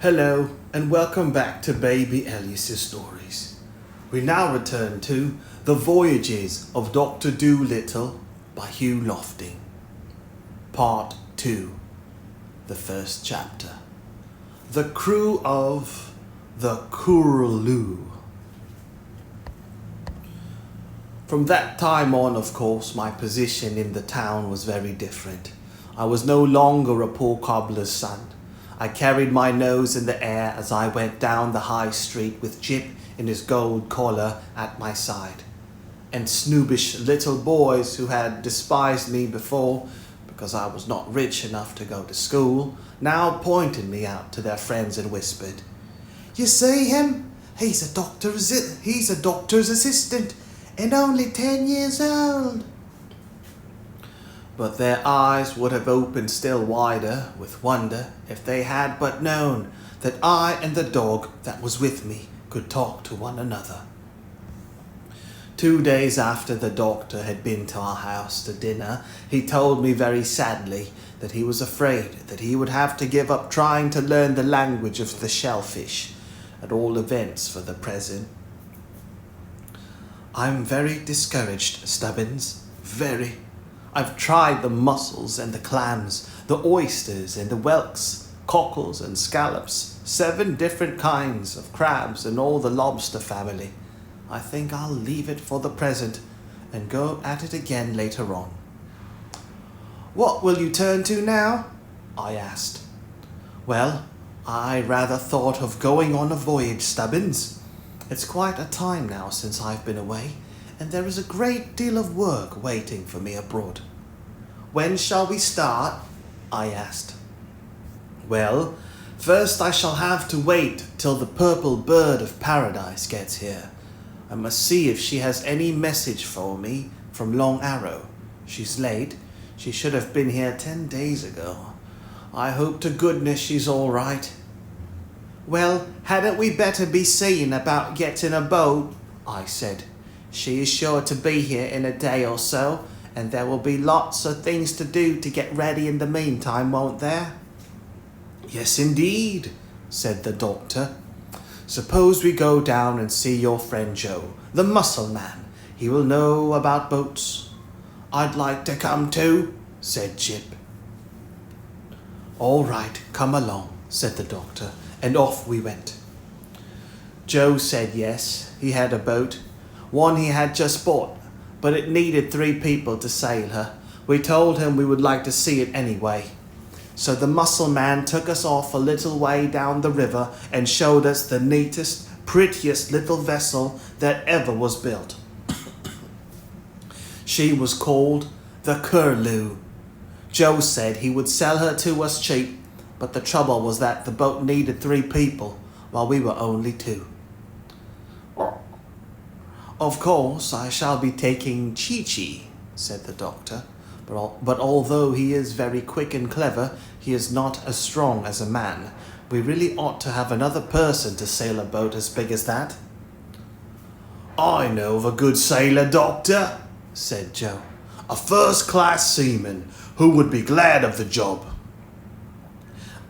Hello and welcome back to Baby Elias's Stories. We now return to The Voyages of Doctor Dolittle by Hugh Lofting. Part 2. The first chapter. The crew of the Curlew. From that time on, of course, my position in the town was very different. I was no longer a poor cobbler's son. I carried my nose in the air as I went down the high street with Jip in his gold collar at my side. And snoobish little boys who had despised me before because I was not rich enough to go to school now pointed me out to their friends and whispered, "You see him? He's a doctor's assistant and only 10 years old." But their eyes would have opened still wider with wonder if they had but known that I and the dog that was with me could talk to one another. 2 days after the doctor had been to our house to dinner, he told me very sadly that he was afraid that he would have to give up trying to learn the language of the shellfish, at all events for the present. "I'm very discouraged, Stubbins, very. I've tried the mussels and the clams, the oysters and the whelks, cockles and scallops, 7 different kinds of crabs and all the lobster family. I think I'll leave it for the present and go at it again later on." "What will you turn to now?" I asked. "Well, I rather thought of going on a voyage, Stubbins. It's quite a time now since I've been away, and there is a great deal of work waiting for me abroad." "When shall we start?" I asked. "Well, first I shall have to wait till the purple bird of paradise gets here. I must see if she has any message for me from Long Arrow. She's late. She should have been here 10 days ago. I hope to goodness she's all right." "Well, hadn't we better be seeing about getting a boat?" I said. "She is sure to be here in a day or so, and there will be lots of things to do to get ready in the meantime, won't there?" "Yes, indeed," said the doctor. "Suppose we go down and see your friend Joe, the mussel man. He will know about boats." "I'd like to come too," said Jip. "All right, come along," said the doctor, and off we went. Joe said yes, he had a boat, one he had just bought, but it needed 3 people to sail her. We told him we would like to see it anyway. So the mussel man took us off a little way down the river and showed us the neatest, prettiest little vessel that ever was built. She was called the Curlew. Joe said he would sell her to us cheap, but the trouble was that the boat needed 3 people, while we were only 2. "Of course, I shall be taking Chi-Chi," said the doctor, but although he is very quick and clever, he is not as strong as a man. We really ought to have another person to sail a boat as big as that." "I know of a good sailor, Doctor," said Joe. "A first-class seaman who would be glad of the job."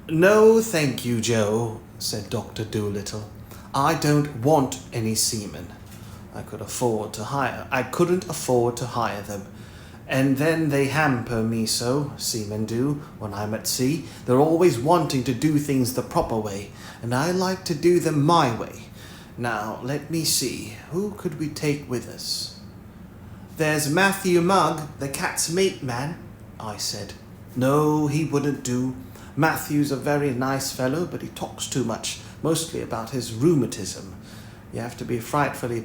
"No, thank you, Joe," said Dr. Dolittle. "I don't want any seamen. I couldn't afford to hire them. And then they hamper me so, seamen do, when I'm at sea. They're always wanting to do things the proper way, and I like to do them my way. Now, let me see, who could we take with us?" "There's Matthew Mugg, the cat's meat man," I said. "No, he wouldn't do. Matthew's a very nice fellow, but he talks too much, mostly about his rheumatism. You have to be frightfully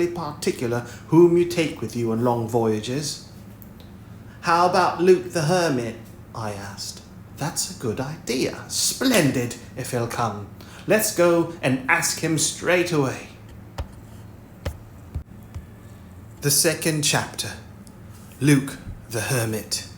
particular whom you take with you on long voyages." "How about Luke the Hermit?" I asked. "That's a good idea. Splendid, if he'll come. Let's go and ask him straight away." The second chapter. Luke the Hermit.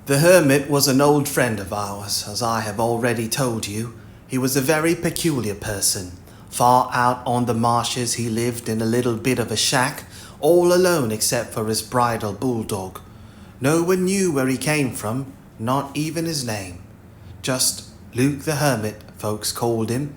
The Hermit was an old friend of ours, as I have already told you. He was a very peculiar person. Far out on the marshes he lived in a little bit of a shack, all alone except for his bridal bulldog. No one knew where he came from, not even his name. Just Luke the Hermit, folks called him.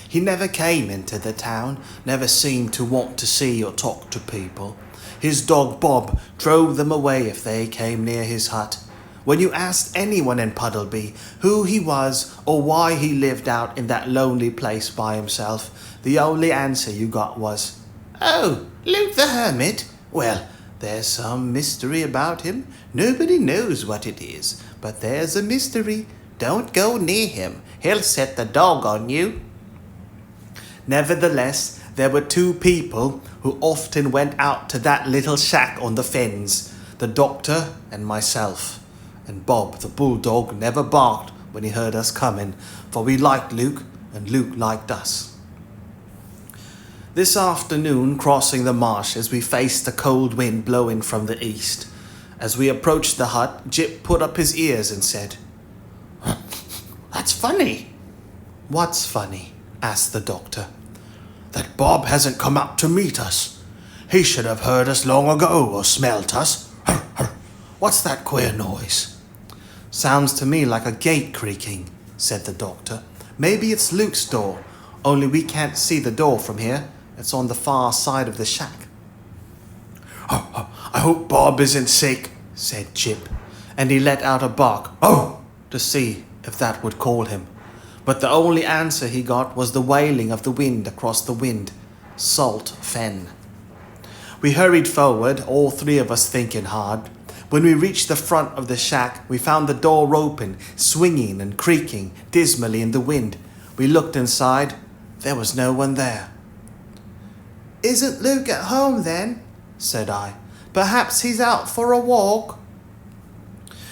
He never came into the town, never seemed to want to see or talk to people. His dog Bob drove them away if they came near his hut. When you asked anyone in Puddleby who he was or why he lived out in that lonely place by himself, the only answer you got was, "Oh, Luke the Hermit? Well, there's some mystery about him. Nobody knows what it is, but there's a mystery. Don't go near him. He'll set the dog on you." Nevertheless, there were two people who often went out to that little shack on the fens, the doctor and myself. And Bob, the bulldog, never barked when he heard us coming, for we liked Luke and Luke liked us. This afternoon, crossing the marshes, we faced a cold wind blowing from the east. As we approached the hut, Jip put up his ears and said, "That's funny." "What's funny?" asked the doctor. "That Bob hasn't come out to meet us. He should have heard us long ago or smelt us. What's that queer noise?" "Sounds to me like a gate creaking," said the doctor. "Maybe it's Luke's door, only we can't see the door from here. It's on the far side of the shack." "I hope Bob isn't sick," said Jip, and he let out a bark, "Oh!" to see if that would call him. But the only answer he got was the wailing of the wind across the wind, salt fen. We hurried forward, all three of us thinking hard. When we reached the front of the shack, we found the door open, swinging and creaking dismally in the wind. We looked inside. There was no one there. "Isn't Luke at home then?" said I. "Perhaps he's out for a walk."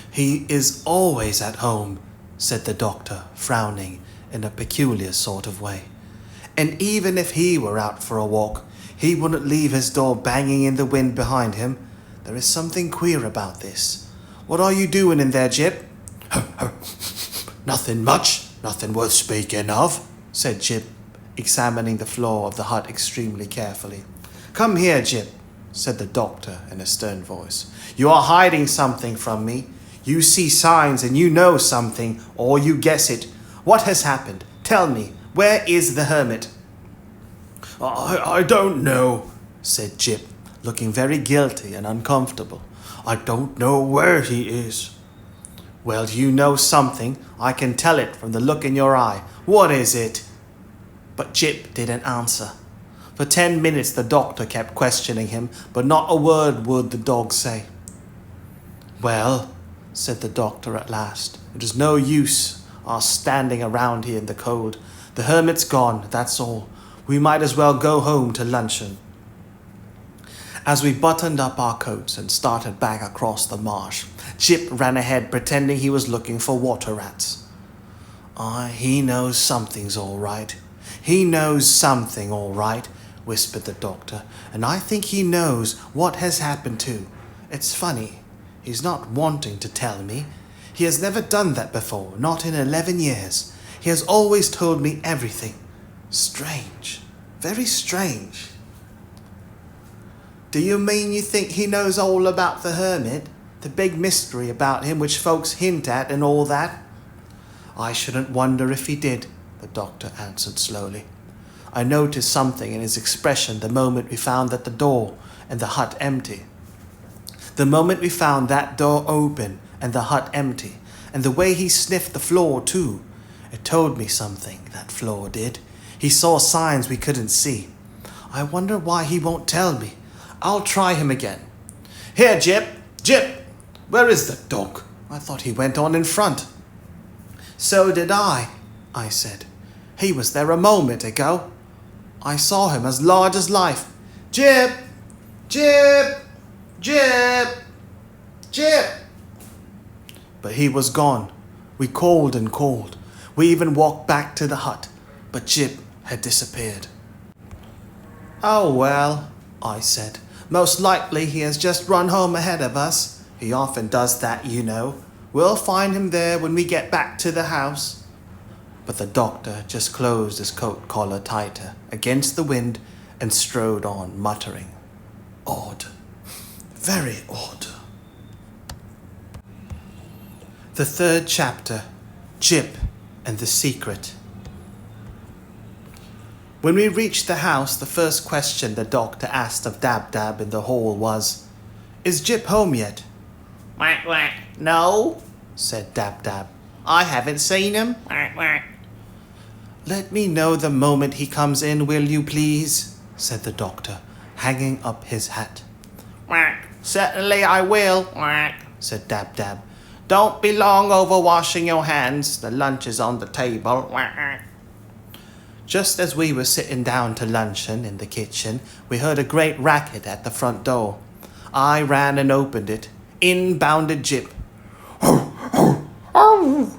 "He is always at home," said the doctor, frowning in a peculiar sort of way. "And even if he were out for a walk, he wouldn't leave his door banging in the wind behind him. There is something queer about this. What are you doing in there, Jip?" "Nothing much, nothing worth speaking of," said Jip, examining the floor of the hut extremely carefully. "Come here, Jip," said the doctor in a stern voice. "You are hiding something from me. You see signs and you know something, or you guess it. What has happened? Tell me, where is the hermit?" I don't know," said Jip, looking very guilty and uncomfortable. "I don't know where he is." "Well, you know something. I can tell it from the look in your eye. What is it?" But Jip didn't answer. For 10 minutes the doctor kept questioning him, but not a word would the dog say. "Well," said the doctor at last, "it is no use our standing around here in the cold. The hermit's gone, that's all. We might as well go home to luncheon." As we buttoned up our coats and started back across the marsh, Jip ran ahead pretending he was looking for water rats. He knows something's all right. He knows something all right," whispered the doctor, "and I think he knows what has happened too. It's funny, he's not wanting to tell me. He has never done that before, not in 11 years. He has always told me everything. Strange, very strange." "Do you mean you think he knows all about the hermit? The big mystery about him which folks hint at and all that?" "I shouldn't wonder if he did," the doctor answered slowly. "I noticed something in his expression the moment we found that the door and the hut empty. The moment we found that door open and the hut empty, and the way he sniffed the floor too. It told me something, that floor did. He saw signs we couldn't see. I wonder why he won't tell me. I'll try him again. Here, Jip! Jip! Where is the dog? I thought he went on in front." "So did I said. "He was there a moment ago. I saw him as large as life. Jip! Jip! Jip! Jip!" But he was gone. We called and called. We even walked back to the hut, but Jip had disappeared. "Oh well," I said. "Most likely he has just run home ahead of us. He often does that, you know. We'll find him there when we get back to the house." But the doctor just closed his coat collar tighter against the wind and strode on, muttering, odd. Very odd. The third chapter, Jip and the Secret. When we reached the house, the first question the doctor asked of Dab-Dab in the hall was, "Is Jip home yet?" Quack, quack. "No," said Dab-Dab. "I haven't seen him." Quack, quack. "Let me know the moment he comes in, will you please?" said the doctor, hanging up his hat. Quack, "Certainly I will," quack. said Dab-Dab. "Don't be long over washing your hands. The lunch is on the table." Quack, quack. Just as we were sitting down to luncheon in the kitchen, we heard a great racket at the front door. I ran and opened it. In bounded Jip. "Oh,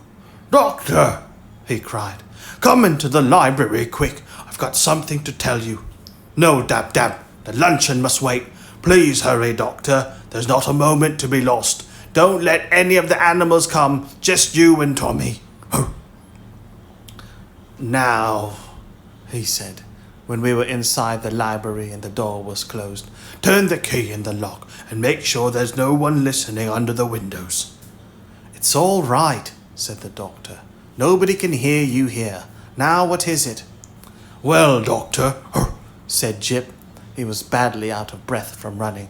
Doctor," he cried, "come into the library quick. I've got something to tell you." "No, Dab-Dab, the luncheon must wait. Please hurry, Doctor. There's not a moment to be lost. Don't let any of the animals come, just you and Tommy." "Now," he said, when we were inside the library and the door was closed, "turn the key in the lock and make sure there's no one listening under the windows." "It's all right," said the doctor. "Nobody can hear you here. Now what is it?" "Well, Doctor," said Jip. He was badly out of breath from running.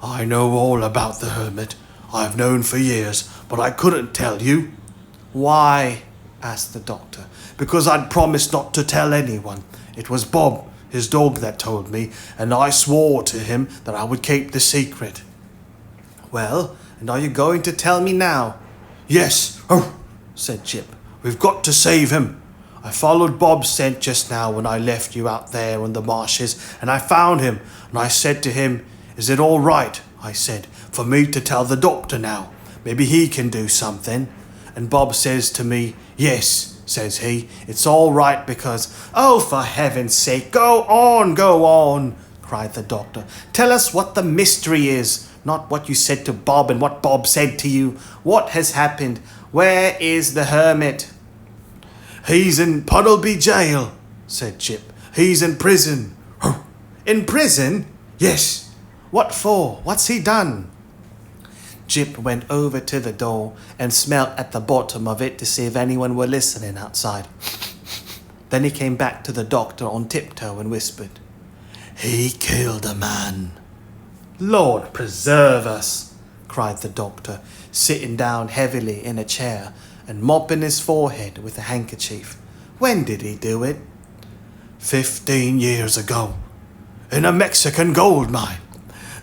"I know all about the Hermit. I've known for years, but I couldn't tell you." "Why?" asked the doctor. "Because I'd promised not to tell anyone. It was Bob, his dog, that told me, and I swore to him that I would keep the secret." "Well, and are you going to tell me now?" "Yes," said Jip. "We've got to save him. I followed Bob's scent just now when I left you out there on the marshes, and I found him, and I said to him, 'Is it all right,' I said, 'for me to tell the doctor now? Maybe he can do something.' And Bob says to me, 'Yes,' says he, 'it's all right because—'" "Oh, for heaven's sake, go on," cried the doctor. "Tell us what the mystery is, not what you said to Bob and what Bob said to you. What has happened? Where is the Hermit?" "He's in Puddleby jail," said Jip. "He's in prison." "In prison?" "Yes." "What for? What's he done?" Jip went over to the door and smelt at the bottom of it to see if anyone were listening outside. Then he came back to the doctor on tiptoe and whispered, "He killed a man." "Lord preserve us," cried the doctor, sitting down heavily in a chair and mopping his forehead with a handkerchief. "When did he do it?" 15 years ago, in a Mexican gold mine.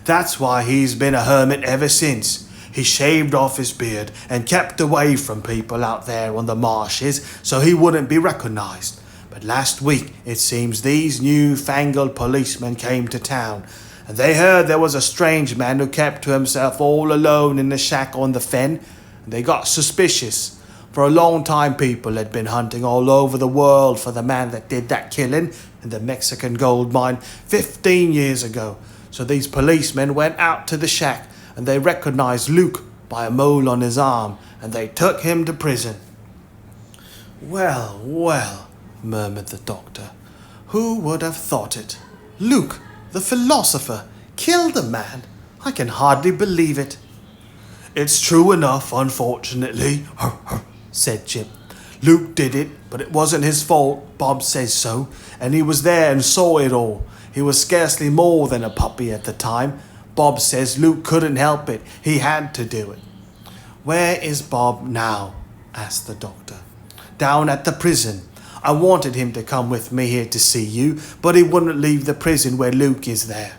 That's why he's been a hermit ever since. He shaved off his beard and kept away from people out there on the marshes so he wouldn't be recognized. But last week, it seems these new-fangled policemen came to town, and they heard there was a strange man who kept to himself all alone in the shack on the fen, and they got suspicious. For a long time, people had been hunting all over the world for the man that did that killing in the Mexican gold mine 15 years ago. So these policemen went out to the shack, and they recognized Luke by a mole on his arm, and they took him to prison." "Well, well," murmured the doctor. "Who would have thought it? Luke, the philosopher, killed a man? I can hardly believe it." "It's true enough, unfortunately," said Jip. "Luke did it, but it wasn't his fault. Bob says so, and he was there and saw it all. He was scarcely more than a puppy at the time. Bob says Luke couldn't help it. He had to do it." "Where is Bob now?" asked the doctor. "Down at the prison. I wanted him to come with me here to see you, but he wouldn't leave the prison where Luke is there.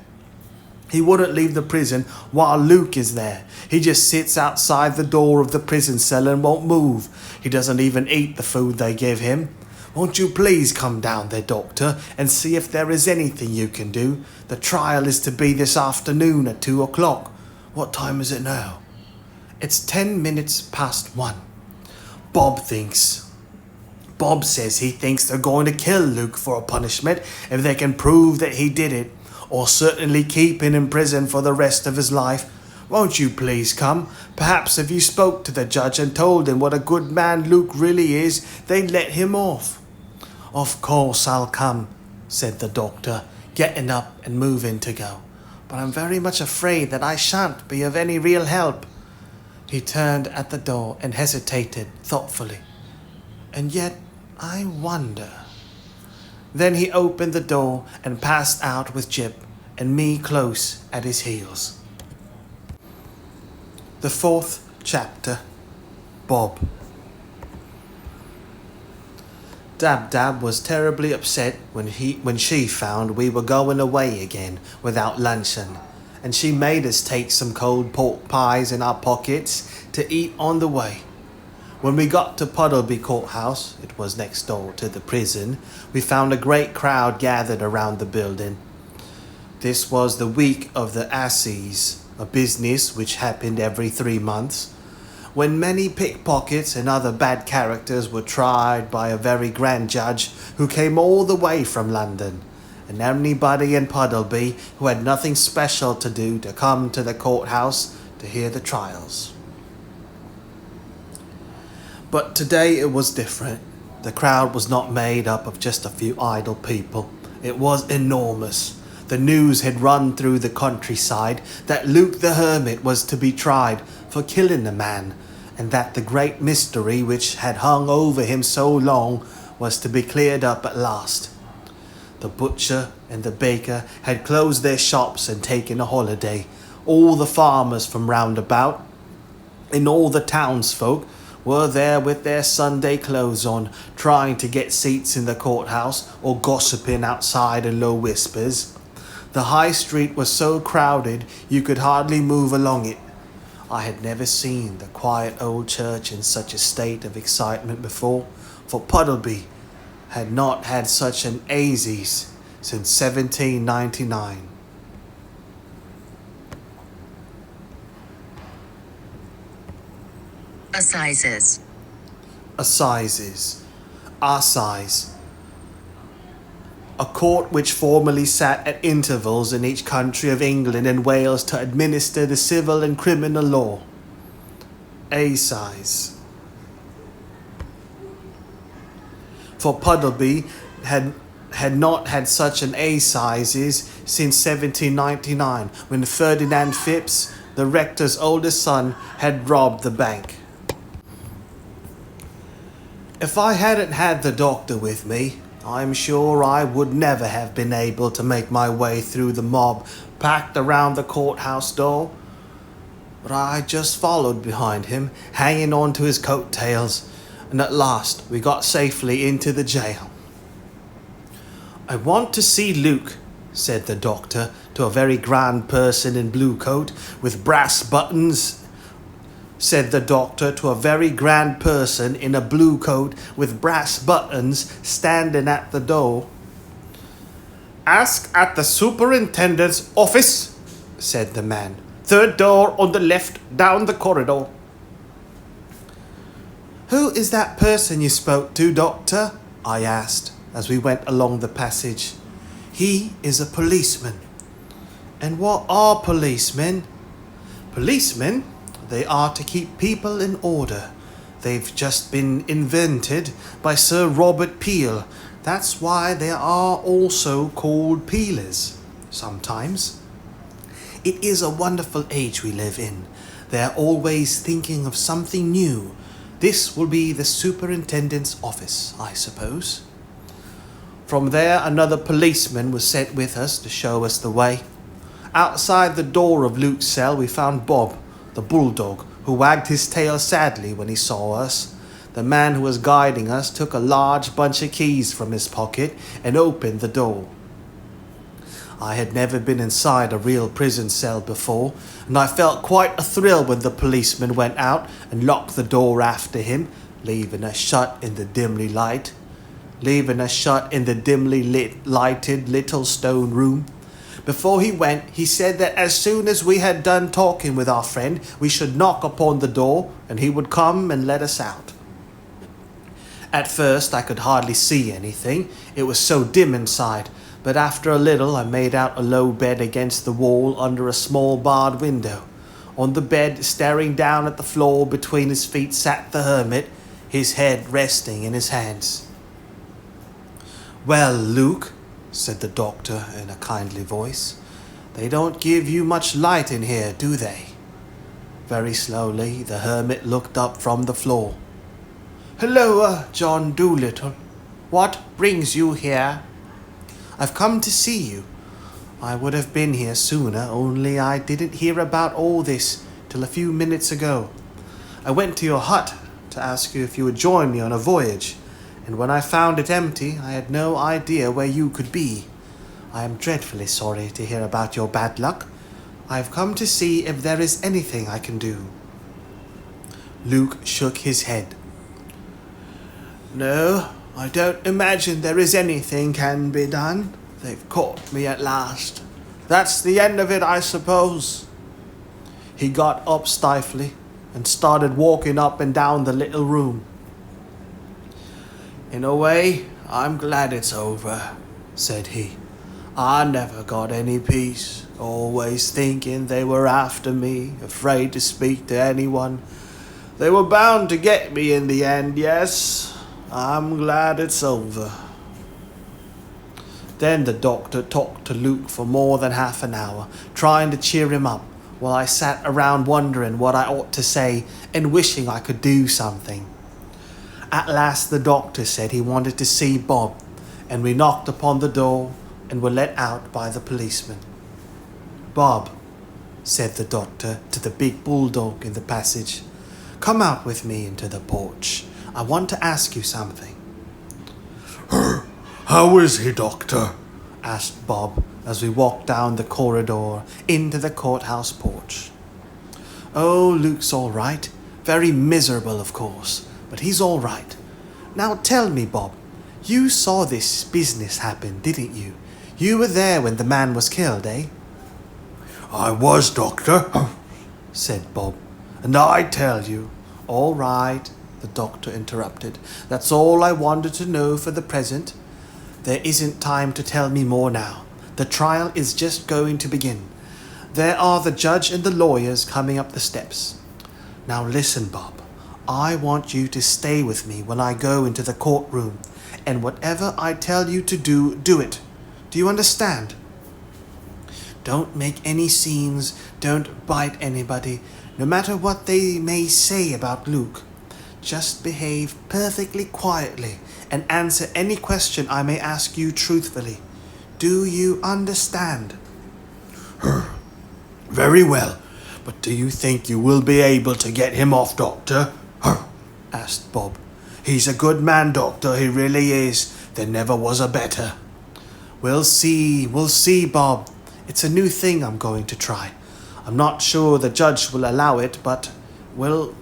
He wouldn't leave the prison while Luke is there. He just sits outside the door of the prison cell and won't move. He doesn't even eat the food they give him. Won't you please come down there, Doctor, and see if there is anything you can do? The trial is to be this afternoon at 2 o'clock. What time is it now?" "It's 10 minutes past 1. Bob says he thinks they're going to kill Luke for a punishment if they can prove that he did it, or certainly keep him in prison for the rest of his life. Won't you please come? Perhaps if you spoke to the judge and told him what a good man Luke really is, they'd let him off." "Of course I'll come," said the doctor, getting up and moving to go. but I'm very much afraid that I shan't be of any real help." He turned at the door and hesitated thoughtfully. "And yet, I wonder." Then he opened the door and passed out with Jip and me close at his heels. The 4th chapter, Bob. Dab was terribly upset when she found we were going away again without luncheon, and she made us take some cold pork pies in our pockets to eat on the way. When we got to Puddleby Courthouse, it was next door to the prison, we found a great crowd gathered around the building. This was the week of the Assize, a business which happened every 3 months, when many pickpockets and other bad characters were tried by a very grand judge who came all the way from London, and anybody in Puddleby who had nothing special to do to come to the courthouse to hear the trials. But today it was different. The crowd was not made up of just a few idle people. It was enormous. The news had run through the countryside that Luke the Hermit was to be tried for killing a man, and that the great mystery which had hung over him so long was to be cleared up at last. The butcher and the baker had closed their shops and taken a holiday. All the farmers from round about, and all the townsfolk, were there with their Sunday clothes on, trying to get seats in the courthouse or gossiping outside in low whispers. The high street was so crowded you could hardly move along it. I had never seen the quiet old church in such a state of excitement before, for Puddleby had not had such an Assize since 1799. Assizes. Assizes. Assize. A court which formerly sat at intervals in each country of England and Wales to administer the civil and criminal law. Assize. For Puddleby had not had such an Assizes since 1799, when Ferdinand Phipps, the rector's oldest son, had robbed the bank. If I hadn't had the doctor with me, I'm sure I would never have been able to make my way through the mob packed around the courthouse door. But I just followed behind him, hanging on to his coattails, and at last we got safely into the jail. "I want to see Luke," said the doctor to a very grand person in blue coat with brass buttons. Said the doctor to a very grand person in a blue coat with brass buttons standing at the door. "Ask at the superintendent's office," said the man. "Third door on the left, down the corridor." "Who is that person you spoke to, doctor?" I asked as we went along the passage. "He is a policeman." "And what are policemen?" "Policemen? They are to keep people in order. They've just been invented by Sir Robert Peel. That's why they are also called peelers, sometimes. It is a wonderful age we live in. They're always thinking of something new. This will be the superintendent's office, I suppose." From there, another policeman was sent with us to show us the way. Outside the door of Luke's cell, we found Bob, the bulldog, who wagged his tail sadly when he saw us. The man who was guiding us took a large bunch of keys from his pocket and opened the door. I had never been inside a real prison cell before, and I felt quite a thrill when the policeman went out and locked the door after him, leaving us shut in the dimly lighted little stone room. Before he went, he said that as soon as we had done talking with our friend, we should knock upon the door and he would come and let us out. At first, I could hardly see anything. It was so dim inside, but after a little, I made out a low bed against the wall under a small barred window. On the bed, staring down at the floor between his feet, sat the hermit, his head resting in his hands. "Well, Luke," said the doctor in a kindly voice, They don't give you much light in here, do they?" Very slowly, the hermit looked up from the floor. "Hello, John Dolittle. What brings you here?" "I've come to see you. I would have been here sooner, only I didn't hear about all this till a few minutes ago. I went to your hut to ask you if you would join me on a voyage, and when I found it empty, I had no idea where you could be. I am dreadfully sorry to hear about your bad luck. I have come to see if there is anything I can do." Luke shook his head. "No, I don't imagine there is anything can be done. They've caught me at last. That's the end of it, I suppose." He got up stiffly and started walking up and down the little room. "In a way, I'm glad it's over," said he. "I never got any peace, always thinking they were after me, afraid to speak to anyone. They were bound to get me in the end, yes. I'm glad it's over." Then the doctor talked to Luke for more than half an hour, trying to cheer him up, while I sat around wondering what I ought to say and wishing I could do something. At last the doctor said he wanted to see Bob, and we knocked upon the door and were let out by the policeman. "Bob," said the doctor to the big bulldog in the passage, "come out with me into the porch. I want to ask you something." How is he, Doctor? asked Bob as we walked down the corridor into the courthouse porch. "Oh, Luke's all right. Very miserable, of course, but he's all right. Now tell me, Bob, you saw this business happen, didn't you? You were there when the man was killed, eh?" "I was, Doctor," said Bob. "And I tell you—" "All right," the doctor interrupted. "That's all I wanted to know for the present. There isn't time to tell me more now. The trial is just going to begin. There are the judge and the lawyers coming up the steps. Now listen, Bob. I want you to stay with me when I go into the courtroom, and whatever I tell you to do, do it. Do you understand? Don't make any scenes, don't bite anybody, no matter what they may say about Luke. Just behave perfectly quietly and answer any question I may ask you truthfully. Do you understand?" "Very well, but do you think you will be able to get him off, Doctor?" asked Bob. "He's a good man, Doctor, he really is. There never was a better." We'll see, Bob. It's a new thing I'm going to try. I'm not sure the judge will allow it, but we'll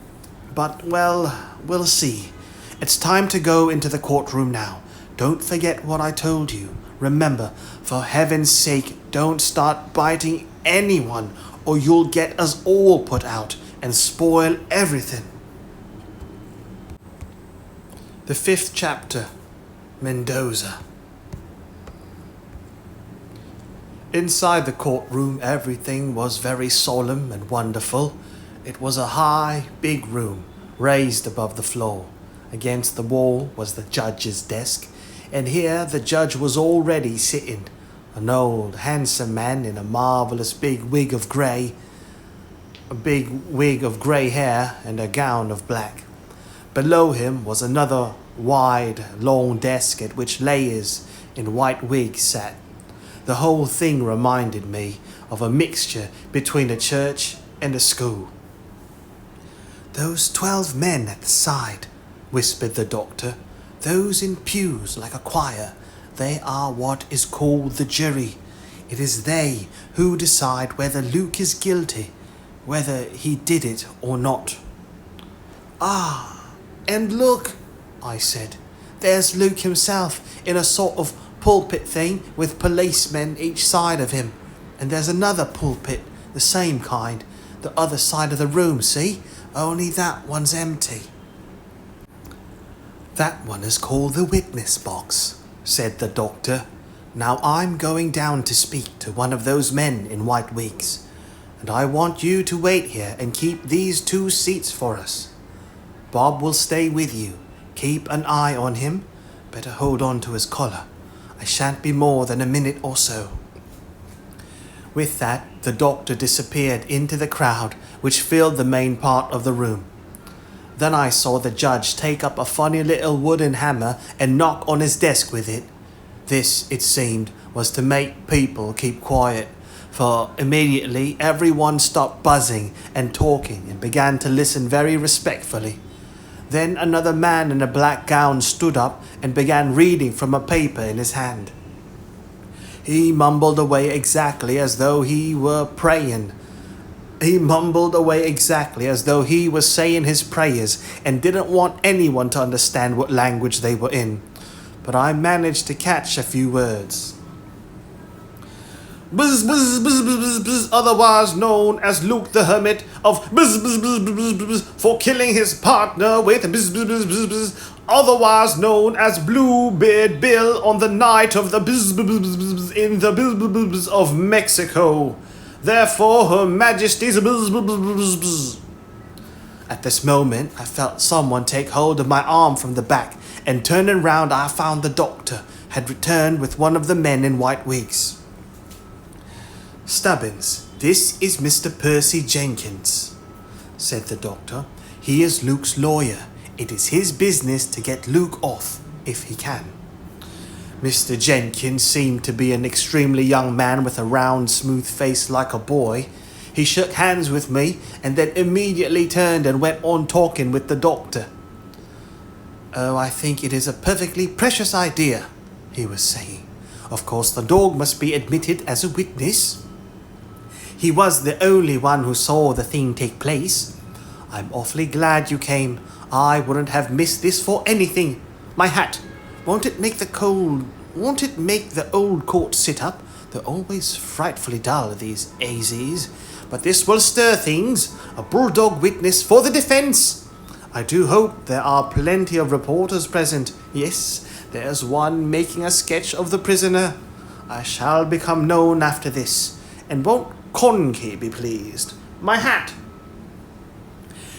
see. It's time to go into the courtroom now. Don't forget what I told you. Remember, for heaven's sake, don't start biting anyone, or you'll get us all put out and spoil everything. The 5th chapter, Mendoza. Inside the courtroom, everything was very solemn and wonderful. It was a high, big room, raised above the floor. Against the wall was the judge's desk, and here the judge was already sitting, an old, handsome man in a marvelous big wig of grey hair and a gown of black. Below him was another wide, long desk at which layers in white wigs sat. The whole thing reminded me of a mixture between a church and a school. "Those 12 men at the side," whispered the doctor, "those in pews like a choir, they are what is called the jury. It is they who decide whether Luke is guilty, whether he did it or not." "Ah, and look," I said, "there's Luke himself in a sort of pulpit thing with policemen each side of him. And there's another pulpit, the same kind, the other side of the room, see? Only that one's empty." "That one is called the witness box," said the doctor. "Now I'm going down to speak to one of those men in white wigs, and I want you to wait here and keep these 2 seats for us. Bob will stay with you. Keep an eye on him. Better hold on to his collar. I shan't be more than a minute or so." With that, the doctor disappeared into the crowd, which filled the main part of the room. Then I saw the judge take up a funny little wooden hammer and knock on his desk with it. This, it seemed, was to make people keep quiet, for immediately everyone stopped buzzing and talking and began to listen very respectfully. Then another man in a black gown stood up and began reading from a paper in his hand. He mumbled away exactly as though he were praying. He mumbled away exactly as though he was saying his prayers and didn't want anyone to understand what language they were in. But I managed to catch a few words. Bzz, bzz, bzz, bzz, bzz, otherwise known as Luke the Hermit of bzz, bzz, bzz, bzz, bzz, for killing his partner with bzz, bzz, bzz, bzz, bzz, otherwise known as Bluebeard Bill on the night of the bzz, bzz, bzz, bzz, in the bzz, bzz, bzz of Mexico. Therefore, Her Majesty's bzz, bzz, bzz, bzz. At this moment, I felt someone take hold of my arm from the back, and turning round, I found the doctor had returned with one of the men in white wigs. Stubbins, this is Mr. Percy Jenkins, said the doctor. He is Luke's lawyer. It is his business to get Luke off, if he can. Mr. Jenkins seemed to be an extremely young man with a round, smooth face like a boy. He shook hands with me and then immediately turned and went on talking with the doctor. Oh, I think it is a perfectly precious idea, he was saying. Of course, the dog must be admitted as a witness. He was the only one who saw the thing take place. I'm awfully glad you came. I wouldn't have missed this for anything. My hat. Won't it make the old court sit up? They're always frightfully dull, these AZs. But this will stir things. A bulldog witness for the defence. I do hope there are plenty of reporters present. Yes, there's one making a sketch of the prisoner. I shall become known after this. And won't Conky be pleased? My hat.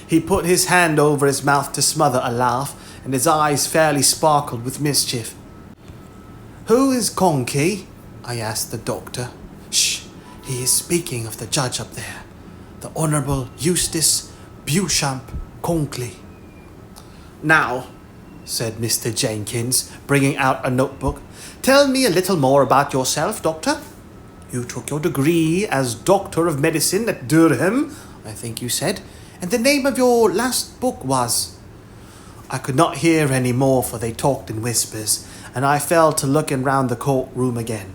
He put his hand over his mouth to smother a laugh, and his eyes fairly sparkled with mischief. Who is Conky? I asked the doctor. Shh, he is speaking of the judge up there, the Honourable Eustace Beauchamp Conkley. Now, said Mr. Jenkins, bringing out a notebook, tell me a little more about yourself, Doctor. You took your degree as Doctor of Medicine at Durham, I think you said, and the name of your last book was... I could not hear any more, for they talked in whispers, and I fell to looking round the courtroom again.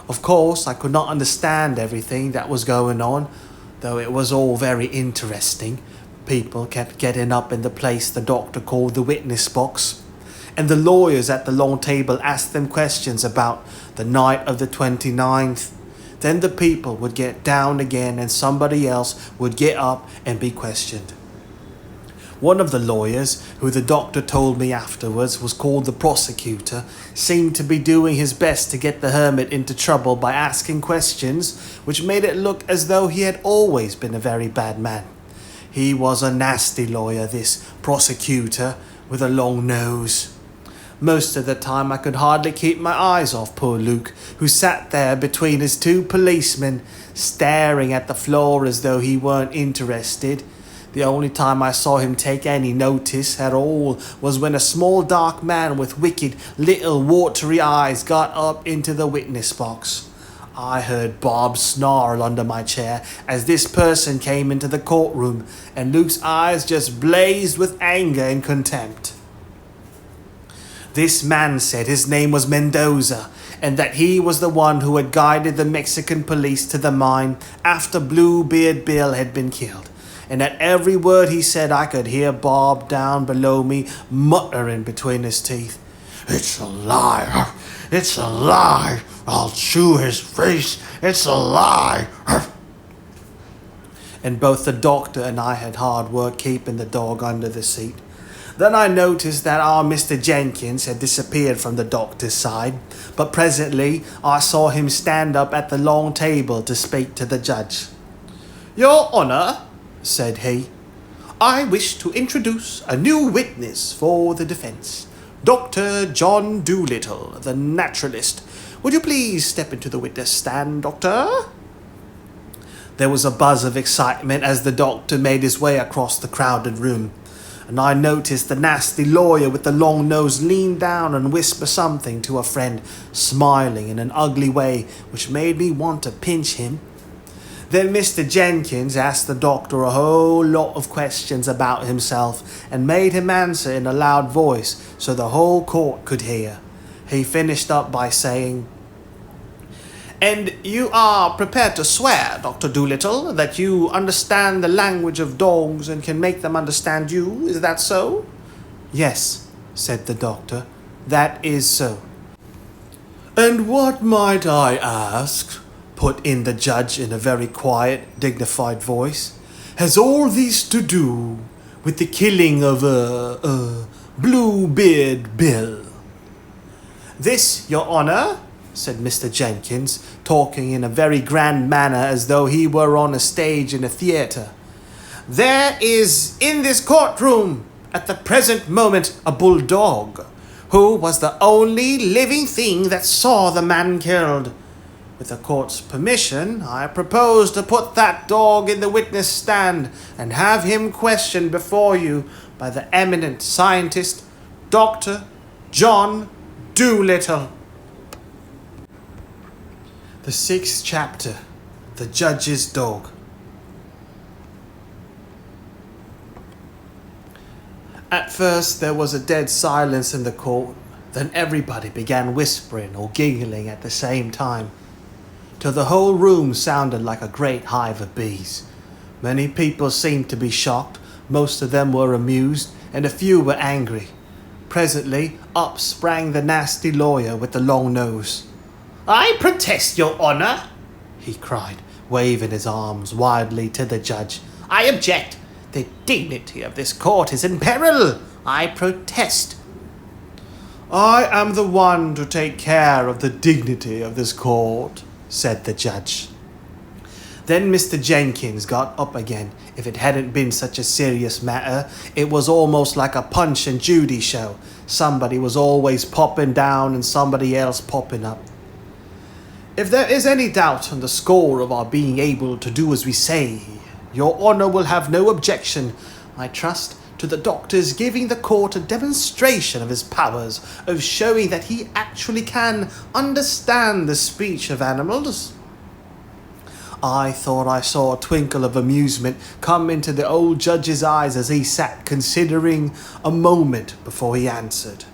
Of course, I could not understand everything that was going on, though it was all very interesting. People kept getting up in the place the doctor called the witness box, and the lawyers at the long table asked them questions about the night of the 29th. Then the people would get down again and somebody else would get up and be questioned. One of the lawyers, who the doctor told me afterwards was called the prosecutor, seemed to be doing his best to get the hermit into trouble by asking questions which made it look as though he had always been a very bad man. He was a nasty lawyer, this prosecutor, with a long nose. Most of the time I could hardly keep my eyes off poor Luke, who sat there between his two policemen, staring at the floor as though he weren't interested. The only time I saw him take any notice at all was when a small dark man with wicked little watery eyes got up into the witness box. I heard Bob snarl under my chair as this person came into the courtroom, and Luke's eyes just blazed with anger and contempt. This man said his name was Mendoza, and that he was the one who had guided the Mexican police to the mine after Bluebeard Bill had been killed. And at every word he said I could hear Bob down below me muttering between his teeth. It's a lie! It's a lie! I'll chew his face! It's a lie! And both the doctor and I had hard work keeping the dog under the seat. Then I noticed that our Mr. Jenkins had disappeared from the doctor's side, but presently I saw him stand up at the long table to speak to the judge. Your Honour, said he, I wish to introduce a new witness for the defence, Dr. John Dolittle, the naturalist. Would you please step into the witness stand, Doctor? There was a buzz of excitement as the doctor made his way across the crowded room, and I noticed the nasty lawyer with the long nose lean down and whisper something to a friend, smiling in an ugly way which made me want to pinch him. Then Mr. Jenkins asked the doctor a whole lot of questions about himself and made him answer in a loud voice so the whole court could hear. He finished up by saying, "And you are prepared to swear, Dr. Dolittle, that you understand the language of dogs and can make them understand you? Is that so?" "Yes," said the doctor, "that is so." "And what might I ask," put in the judge in a very quiet, dignified voice, "has all this to do with the killing of Bluebeard Bill?" "This, Your Honour," said Mr. Jenkins, talking in a very grand manner as though he were on a stage in a theatre. "There is in this courtroom at the present moment a bulldog, who was the only living thing that saw the man killed. With the court's permission, I propose to put that dog in the witness stand and have him questioned before you by the eminent scientist, Dr. John Dolittle." The 6th chapter, The Judge's Dog. At first there was a dead silence in the court, then everybody began whispering or giggling at the same time, till the whole room sounded like a great hive of bees. Many people seemed to be shocked, most of them were amused, and a few were angry. Presently up sprang the nasty lawyer with the long nose. "I protest, Your Honour," he cried, waving his arms wildly to the judge. "I object. The dignity of this court is in peril. I protest." "I am the one to take care of the dignity of this court," said the judge. Then Mr. Jenkins got up again. If it hadn't been such a serious matter, it was almost like a Punch and Judy show. Somebody was always popping down and somebody else popping up. "If there is any doubt on the score of our being able to do as we say, Your Honour will have no objection, I trust, to the doctor's giving the court a demonstration of his powers, of showing that he actually can understand the speech of animals." I thought I saw a twinkle of amusement come into the old judge's eyes as he sat considering a moment before he answered.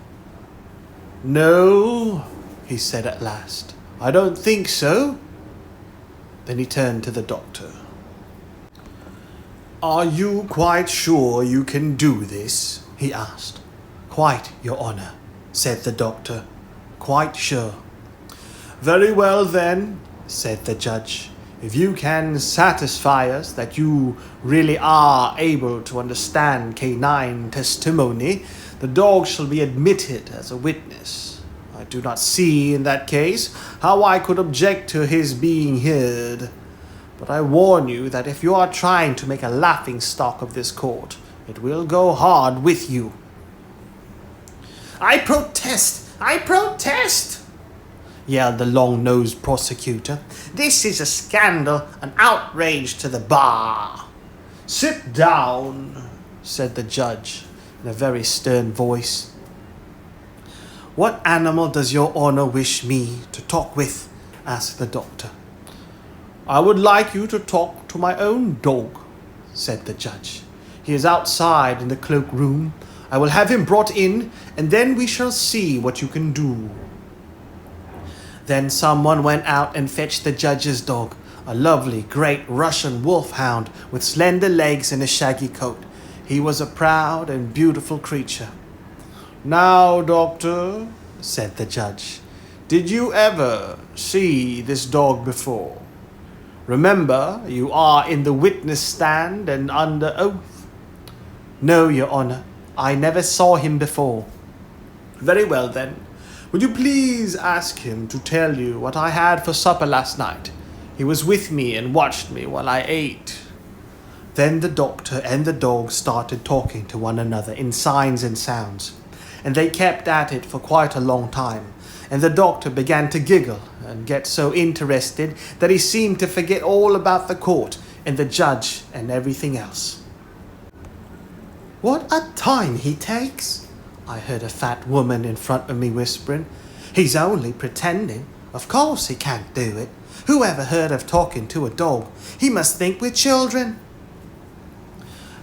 "No," he said at last, "I don't think so." Then he turned to the doctor. "Are you quite sure you can do this?" he asked. "Quite, Your Honour," said the doctor. "Quite sure." "Very well then," said the judge. "If you can satisfy us that you really are able to understand canine testimony, the dog shall be admitted as a witness. I do not see, in that case, how I could object to his being heard. But I warn you that if you are trying to make a laughing stock of this court, it will go hard with you." "I protest! I protest!" yelled the long-nosed prosecutor. "This is a scandal, an outrage to the bar." "Sit down," said the judge in a very stern voice. "What animal does Your Honour wish me to talk with?" asked the doctor. "I would like you to talk to my own dog," said the judge. "He is outside in the cloakroom. I will have him brought in, and then we shall see what you can do." Then someone went out and fetched the judge's dog, a lovely great Russian wolfhound with slender legs and a shaggy coat. He was a proud and beautiful creature. "Now, doctor," said the judge, "did you ever see this dog before? Remember, you are in the witness stand and under oath." "No, Your Honour, I never saw him before." "Very well then. Would you please ask him to tell you what I had for supper last night? He was with me and watched me while I ate." Then the doctor and the dog started talking to one another in signs and sounds, and they kept at it for quite a long time. and the doctor began to giggle and get so interested that he seemed to forget all about the court and the judge and everything else. "What a time he takes," I heard a fat woman in front of me whispering. "He's only pretending. Of course he can't do it. Who ever heard of talking to a dog? He must think we're children."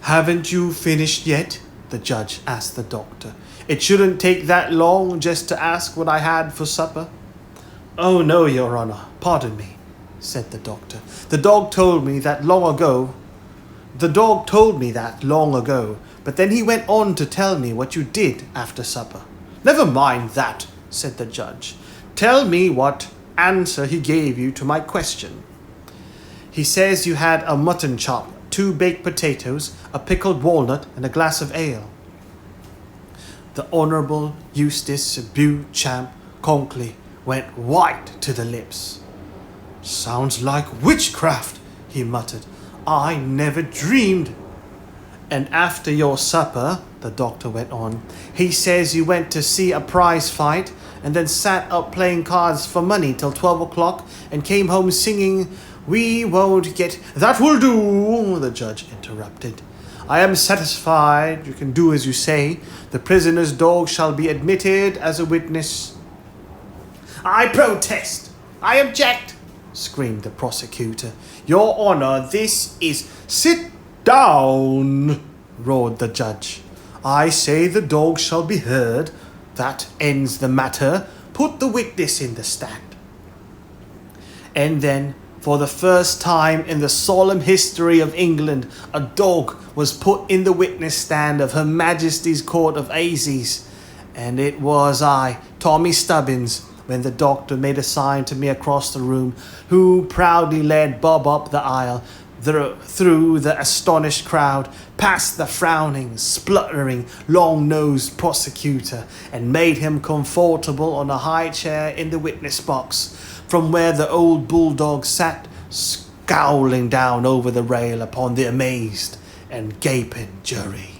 "Haven't you finished yet?" the judge asked the doctor. "It shouldn't take that long just to ask what I had for supper." "Oh no, Your Honor, pardon me," said the doctor. The dog told me that long ago, but then he went on to tell me what you did after supper." "Never mind that," said the judge. "Tell me what answer he gave you to my question." "He says you had a mutton chop, 2 baked potatoes, a pickled walnut, and a glass of ale." The Honourable Eustace Beauchamp Conkley went white to the lips. "Sounds like witchcraft," he muttered. "I never dreamed." "And after your supper," the doctor went on, "he says you went to see a prize fight and then sat up playing cards for money till 12 o'clock and came home singing, 'We won't get—'" "That will do," the judge interrupted. "I am satisfied. You can do as you say. The prisoner's dog shall be admitted as a witness." "I protest! I object!" screamed the prosecutor. "Your Honor, this is—" "Sit down!" roared the judge. "I say the dog shall be heard. That ends the matter. Put the witness in the stand." And then, for the first time in the solemn history of England, a dog was put in the witness stand of Her Majesty's Court of Assize. And it was I, Tommy Stubbins, when the doctor made a sign to me across the room, who proudly led Bob up the aisle, through the astonished crowd, past the frowning, spluttering, long-nosed prosecutor, and made him comfortable on a high chair in the witness box, from where the old bulldog sat, scowling down over the rail upon the amazed and gaping jury.